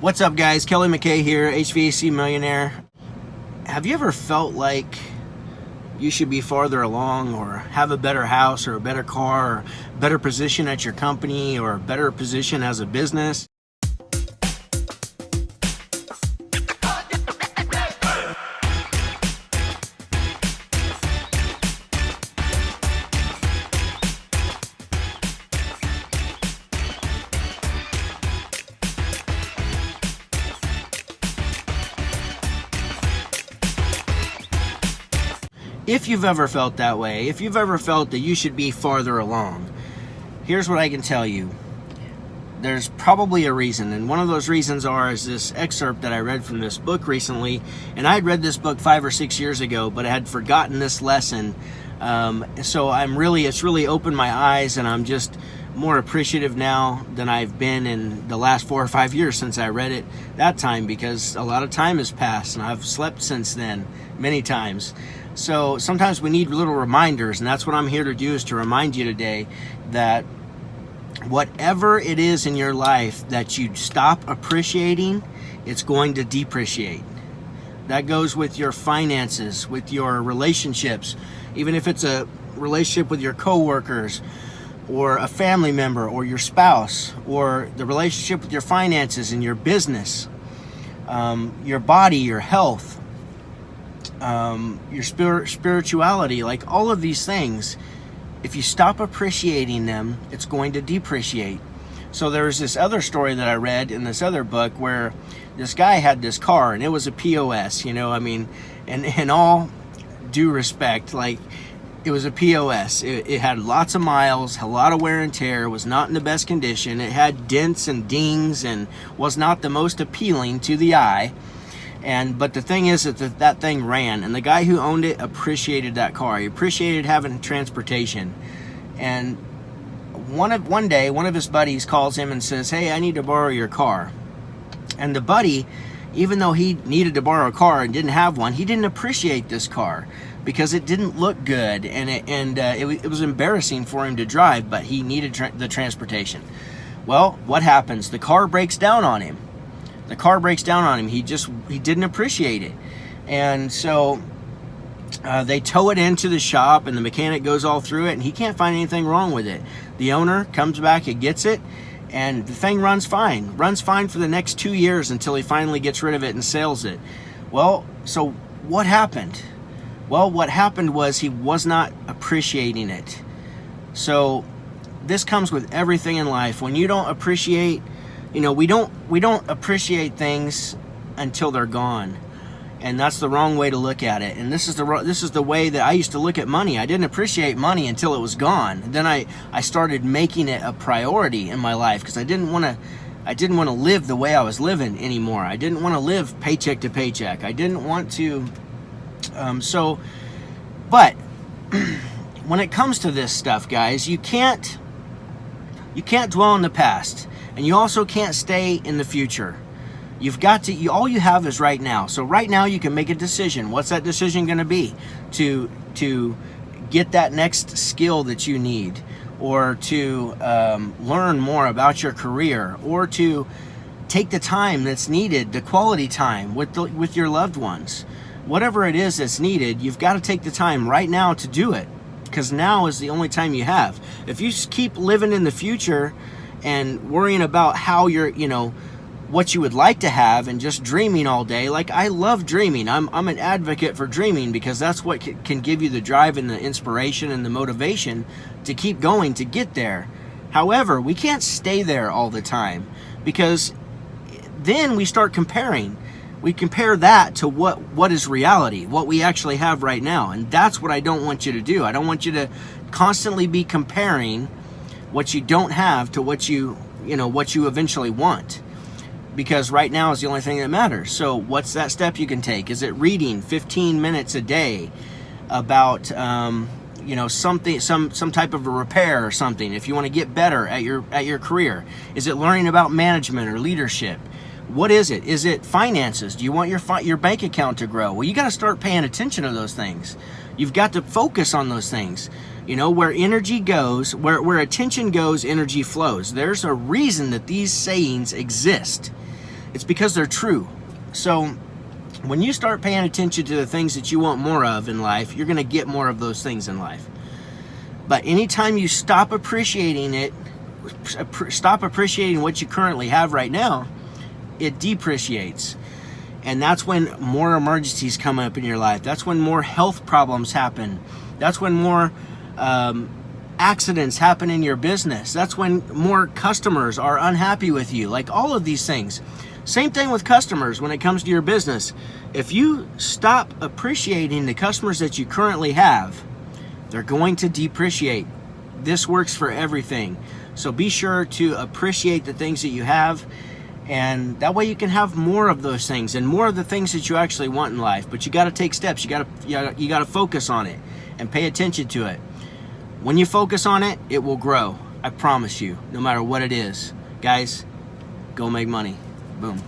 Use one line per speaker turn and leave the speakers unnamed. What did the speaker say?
What's up, guys? Kelly McKay here, HVAC Millionaire. Have you ever felt like you should be farther along or have a better house or a better car or better position at your company or a better position as a business? If you've ever felt that way, if you've ever felt that you should be farther along, here's what I can tell you. There's probably a reason, and one of those reasons is this excerpt that I read from this book recently. And I had read this book 5 or 6 years ago, but I had forgotten this lesson. So it's really opened my eyes, and I'm just more appreciative now than I've been in the last 4 or 5 years since I read it that time, because a lot of time has passed, and I've slept since then many times. So sometimes we need little reminders, and that's what I'm here to do, is to remind you today that whatever it is in your life that you stop appreciating, it's going to depreciate. That goes with your finances, with your relationships, even if it's a relationship with your coworkers or a family member or your spouse, or the relationship with your finances and your business, your body, your health, your spirituality, like all of these things. If you stop appreciating them, it's going to depreciate. So there's this other story that I read in this other book where this guy had this car, and it was a POS, and in all due respect, like, it was a POS. It had lots of miles, a lot of wear and tear, was not in the best condition. It had dents and dings and was not the most appealing to the eye. But the thing is that thing ran, and the guy who owned it appreciated that car. He appreciated having transportation. And one day, one of his buddies calls him and says, "Hey, I need to borrow your car." And the buddy, even though he needed to borrow a car and didn't have one, he didn't appreciate this car because it didn't look good, and it was embarrassing for him to drive, but he needed the transportation. Well, what happens? The car breaks down on him. He didn't appreciate it. And so they tow it into the shop, and the mechanic goes all through it, and he can't find anything wrong with it. The owner comes back and gets it, and the thing runs fine for the next 2 years until he finally gets rid of it and sells it. Well, so what happened? Well, what happened was he was not appreciating it. So this comes with everything in life. When you don't appreciate, we don't appreciate things until they're gone, and that's the wrong way to look at it. And this is the way that I used to look at money. I didn't appreciate money until it was gone. Then I started making it a priority in my life, because I didn't want to live the way I was living anymore. I didn't want to live paycheck to paycheck. I didn't want to. But when it comes to this stuff, guys, you can't dwell in the past. And you also can't stay in the future. You've got to, all you have is right now. So right now you can make a decision. What's that decision going to be? To get that next skill that you need, or to learn more about your career, or to take the time that's needed, the quality time with your loved ones. Whatever it is that's needed, you've got to take the time right now to do it, because now is the only time you have. If you keep living in the future and worrying about how what you would like to have, and just dreaming all day. Like, I love dreaming. I'm an advocate for dreaming, because that's what can give you the drive and the inspiration and the motivation to keep going, to get there. However, we can't stay there all the time, because then we start comparing. We compare that to what is reality, what we actually have right now. And that's what I don't want you to do. I don't want you to constantly be comparing what you don't have to what you eventually want, because right now is the only thing that matters. So what's that step you can take? Is it reading 15 minutes a day about something, some type of a repair or something, if you want to get better at your career? Is it learning about management or leadership? What is it? Is it finances? Do you want your bank account to grow? Well, you got to start paying attention to those things. You've got to focus on those things. Where energy goes, where attention goes, energy flows. There's a reason that these sayings exist. It's because they're true. So when you start paying attention to the things that you want more of in life, you're going to get more of those things in life. But anytime you stop appreciating it, stop appreciating what you currently have right now, it depreciates. And that's when more emergencies come up in your life. That's when more health problems happen. That's when more accidents happen in your business. That's when more customers are unhappy with you. Like all of these things. Same thing with customers when it comes to your business. If you stop appreciating the customers that you currently have, they're going to depreciate. This works for everything. So be sure to appreciate the things that you have, and that way you can have more of those things and more of the things that you actually want in life. But you got to take steps. You got to focus on it and pay attention to it. When you focus on it, it will grow. I promise you, no matter what it is. Guys, go make money. Boom.